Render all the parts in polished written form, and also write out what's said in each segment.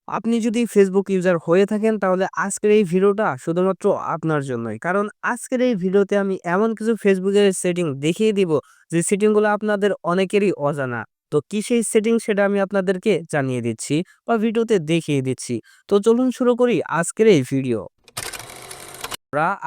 আপনি যদি Facebook user হয়ে থাকেন তাহলে আজকের এই ভিডিওটা শুধুমাত্র আপনার জন্যই। কারণ আজকের এই ভিডিওতে আমি এমন কিছু ফেসবুকের সেটিং দেখিয়ে দিব যে সেটিংগুলো আপনাদের অনেকেরই অজানা। তো কি সেই সেটিং সেটা আমি আপনাদেরকে জানিয়ে দিচ্ছি বা ভিডিওতে দেখিয়ে দিচ্ছি। তো চলুন শুরু করি আজকের এই ভিডিও।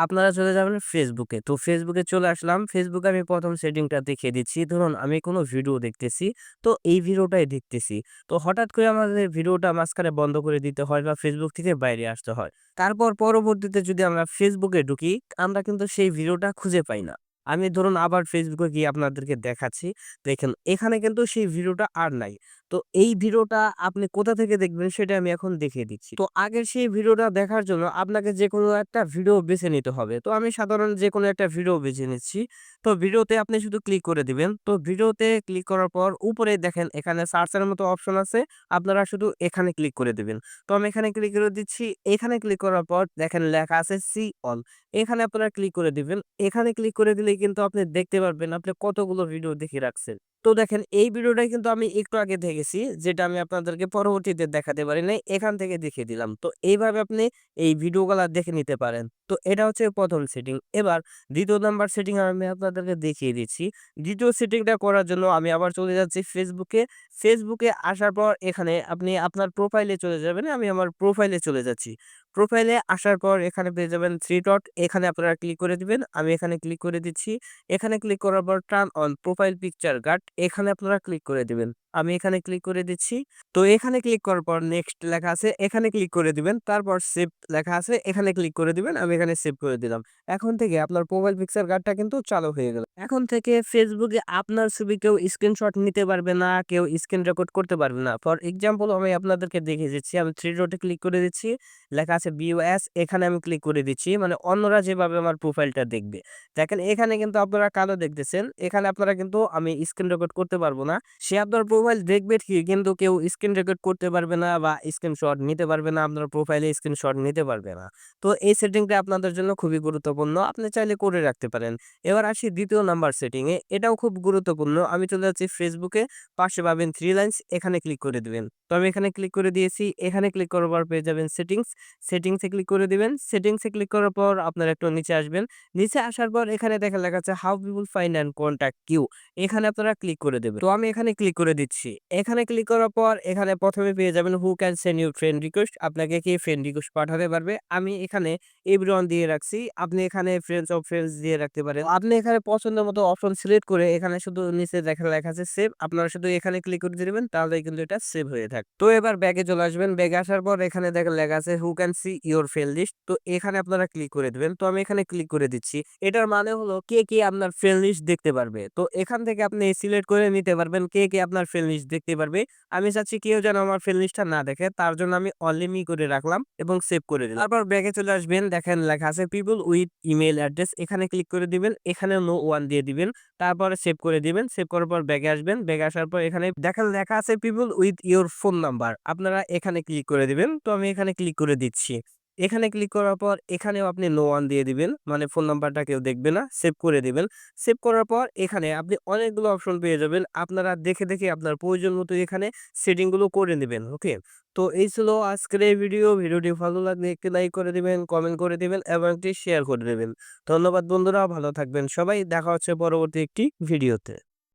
আপনারা চলে যাবেন ফেসবুকে। তো ফেসবুকে চলে আসলাম। ফেসবুকে আমি ১ম সেটিংটা দেখিয়ে দিচ্ছি। ধরুন আমি কোনো ভিডিও দেখতেছি। তো এই ভিডিওটাই দেখতেছি। তো হঠাৎ করে আমাদের ভিডিওটা মাঝখানে বন্ধ করে দিতে হয় বা ফেসবুক থেকে বাইরে আসতে হয়। তারপর পরবর্তীতে যদি আমরা ফেসবুকে ঢুকি, আমরা কিন্তু সেই ভিডিওটা খুঁজে পাই না। আমি ধরুন আবার ফেসবুকে গিয়ে আপনাদেরকে দেখাচ্ছি। দেখেন এখানে কিন্তু সেই ভিডিওটা আর নাই। তো এই ভিডিওটা আপনি কোথা থেকে দেখবেন সেটা আমি এখন দেখিয়ে দিচ্ছি। তো আগের সেই ভিডিওটা দেখার জন্য আপনাকে যেকোনো একটা ভিডিও বেছে নিতে হবে। তো আমি সাধারণ যেকোনো একটা ভিডিও বেছে নিচ্ছি। তো ভিডিওতে আপনি শুধু ক্লিক করে দিবেন। তো ভিডিওতে ক্লিক করার পর উপরে দেখেন এখানে সার্চের মতো অপশন আছে। আপনারা শুধু এখানে ক্লিক করে দিবেন। তো আমি এখানে ক্লিক করে দিচ্ছি। এখানে ক্লিক করার পর দেখেন লেখা আছে সি অল। এখানে আপনারা ক্লিক করে দিবেন। এখানে ক্লিক করে দিলেই কিন্তু আপনি দেখতে পারবেন আপনি কতগুলো ভিডিও দেখে রাখছেন। তো দেখেন এই ভিডিওটাই কিন্তু আমি একটু আগে দেখেছি, যেটা আমি আপনাদেরকে পরবর্তীতে দেখাতে পারি নাই। এখান থেকে দেখিয়ে দিলাম। তো এইভাবে আপনি এই ভিডিওগুলা দেখে নিতে পারেন। তো এটা হচ্ছে ১ম সেটিং। এবার ২য় নাম্বার সেটিং আমি আপনাদেরকে দেখিয়ে দিচ্ছি। ২য় সেটিংটা করার জন্য আমি আবার চলে যাচ্ছি ফেসবুকে। ফেসবুকে আসার পর এখানে আপনি আপনার প্রোফাইলে চলে যাবেন। আমি আমার প্রোফাইলে চলে যাচ্ছি। প্রোফাইলে আসার পর এখানে পেয়ে যাবেন 3 ডট, এখানে আপনারা ক্লিক করে দিবেন। আমি এখানে ক্লিক করে দিচ্ছি। এখানে ক্লিক করার পর turn on profile picture guard, এখানে আপনারা ক্লিক করে দিবেন। আমি এখানে ক্লিক করে দিচ্ছি। তো এখানে ক্লিক করার পর নেক্সট লেখা আছে, এখানে ক্লিক করে দিবেন। তারপর সেভ লেখা আছে, এখানে ক্লিক করে দিবেন। আমি এখানে সেভ করে দিলাম। এখন থেকে আপনার প্রোফাইল পিকচার গার্ডটা কিন্তু চালু হয়ে গেল। এখন থেকে ফেসবুকে আপনার ছবি কেউ স্ক্রিনশট নিতে পারবে না, কেউ স্ক্রিন রেকর্ড করতে পারবে না। ফর এক্সাম্পল আমি আপনাদেরকে দেখিয়ে দিচ্ছি। আমি 3 ডটে ক্লিক করে দিচ্ছি। লেখা আছে ভিউ অ্যাজ, এখানে আমি ক্লিক করে দিচ্ছি। মানে অন্যরা যেভাবে আমার প্রোফাইলটা দেখবে। দেখেন এখানে কিন্তু আপনারা কালো দেখতেছেন। এখানে আপনারা কিন্তু আমি স্ক্রিন রেকর্ড করতে পারবো না। সে আপনার প্রোফাইল দেখবে ঠিকই, কিন্তু কেউ স্ক্রিন রেকর্ড করতে পারবে না বা স্ক্রিনশট নিতে পারবে না। আপনার প্রোফাইলে স্ক্রিনশট নিতে পারবে না। তো এই সেটিংটা আপনাদের জন্য খুবই গুরুত্বপূর্ণ। আপনি চাইলে করে রাখতে পারেন। এবার আসি ২য় নাম্বার সেটিং এ। এটাও খুব গুরুত্বপূর্ণ। আমি চলে যাচ্ছি ফেসবুকে। পাশে পাবেন 3 লাইনস, এখানে ক্লিক করে দিবেন। তো আমি এখানে ক্লিক করে দিয়েছি। এখানে ক্লিক করার পর পেয়ে যাবেন সেটিংস। সেটিংস এ ক্লিক করে দিবেন। সেটিংস এ ক্লিক করার পর আপনারা একটু নিচে আসবেন। নিচে আসার পর এখানে দেখেন লেখা আছে how people find and contact you. এখানে আপনারা ক্লিক করে দেবেন। তো আমি এখানে ক্লিক করে দিচ্ছি। এখানে ক্লিক করার পর এখানে ১ম এ পেয়ে যাবেন who can send you friend request. আপনাকে কে ফ্রেন্ড রিকোয়েস্ট পাঠাতে পারবে। আমি এখানে এভরিওয়ান দিয়ে রাখছি। আপনি এখানে ফ্রেন্ডস অফ ফ্রেন্ডস দিয়ে রাখতে পারেন। আপনি এখানে পছন্দ মতো অপশন সিলেক্ট করে এখানে শুধু নিচে দেখেন লেখা আছে সেভ। আপনারা শুধু এখানে ক্লিক করে দিবেন, তাহলেই কিন্তু এটা সেভ হয়ে থাকে। তো এবার ব্যাকে চলে আসবেন। ব্যাকে আসার পর এখানে দেখেন লেখা আছে who can see your friend list. তো এখানে আপনারা ক্লিক করে দিবেন। তো আমি এখানে ক্লিক করে দিচ্ছি। এটার মানে হলো কে আপনার ফ্রেন্ড লিস্ট দেখতে পারবে। তো এখান থেকে আপনি সিলেক্ট করে নিতে পারবেন কে আপনার ফ্রেন্ড লিস্ট দেখতে পারবে। আমি চাচ্ছি কেউ যেন আমার ফ্রেন্ড লিস্টটা না দেখে। তার জন্য আমি অনলি মি করে রাখলাম এবং সেভ করে দিলাম। তারপর ব্যাকে চলে আসবেন। দেখেন লেখা আছে পিপল উইথ ইমেইল অ্যাড্রেস। এখানে ক্লিক করে দিবেন। এখানে নো ওয়ান দিয়ে দিবেন। তারপরে সেভ করে দিবেন। সেভ করার পর ব্যাকে আসবেন। ব্যাকে আসার পর এখানে দেখেন লেখা আছে people with your phone number. আপনারা এখানে ক্লিক করে দিবেন। তো আমি এখানে ক্লিক করে দিচ্ছি। এখানে ক্লিক করার পর এখানেও আপনি নো ওয়ান দিয়ে দিবেন। মানে ফোন নাম্বারটা কেউ দেখবে না। সেভ করে দিবেন। সেভ করার পর এখানে আপনি অনেকগুলো অপশন পেয়ে যাবেন। আপনারা দেখে আপনার প্রয়োজন মতো এখানে সেটিং গুলো করে নিবেন। ওকে? তো এই ছিল আজকের এই ভিডিও। ভিডিওটি ভালো লাগলে একটি লাইক করে দিবেন, কমেন্ট করে দিবেন এবং একটি শেয়ার করে দিবেন। ধন্যবাদ বন্ধুরা, ভালো থাকবেন সবাই। দেখা হচ্ছে পরবর্তী একটি ভিডিওতে।